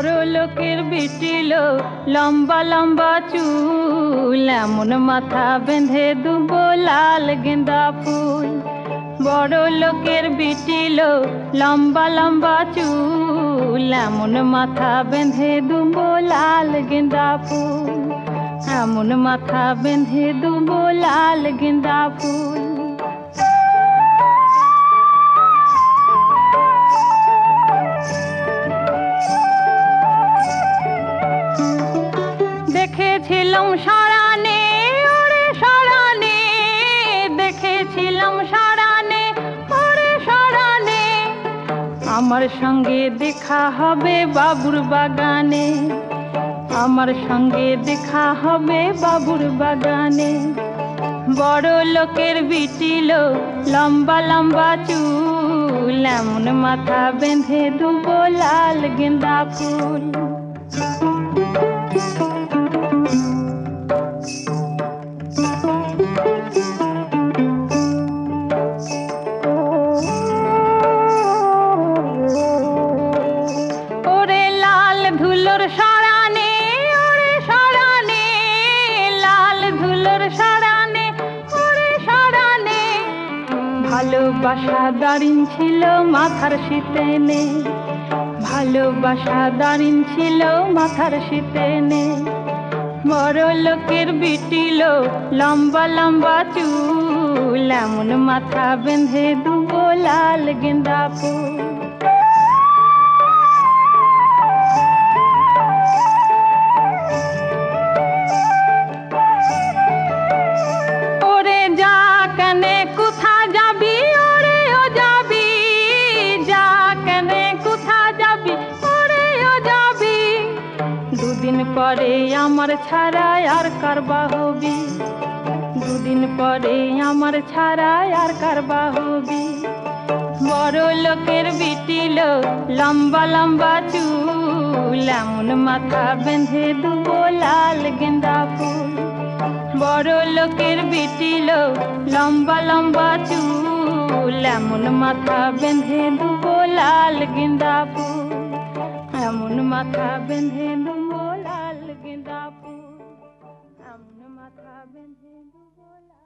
বড় লোকের বিটিলো লম্বা লম্বা চুল, এমন মাথা বেঁধে দুবো লাল গেঁদা ফুল। বড় লোকের বিটিলো লম্বা লম্বা চুল, এমন মাথা বেঁধে দুবো লাল গেঁদা ফুল, এমন মাথা বেঁধে দুবো লাল গেঁদা ফুল। দেখেছিলাম সারানে ওরে সারানে, দেখেছিলাম সারানে ওরে সারানে, আমার সঙ্গে দেখা হবে বাবুর বাগানে, আমার সঙ্গে দেখা হবে বাবুর বাগানে। বড় লোকের বিটিলো লম্বা লম্বা চুল, এমন মাথা বেঁধে দুবো লাল গেঁদা ফুল। ওরে লাল ধুলোর সারানে ওরে সারানে, লাল ধুলোর সারানে ওরে সারানে, ভালোবাসা দাঁড়িন ছিল মাথার শীতেনে, ভালোবাসা দাঁড়িন ছিল মাথার শীতেনে। বড় লোকের বিটিলো লম্বা লম্বা চুল, এমন মাথা বেঁধে দুবো লাল গেঁদা ফুল। ওরে যা কেনে কোথা যাবি ওরে ও যাবি, যা কেনে কোথা যাবি ওরে ও যাবি, দুদিন পরে আমার ছাড়া আর কার বাহবি, দুদিন পরে আমার ছাড়া আর কার বাহবি। বড় লোকের বিটিলো লম্বা লম্বা চুল, এমন মাথা বেঁধে দুবো লাল গেঁদা ফুল। বড় লোকের বিটিলো লম্বা লম্বা চুল, এমন মাথা বেঁধে দুবো লাল গেঁদা ফুল, এমন মাথা বেঁধে দুবো লাল গেঁদা ফুল, এমন মাথা বেঁধে দুবো লাল।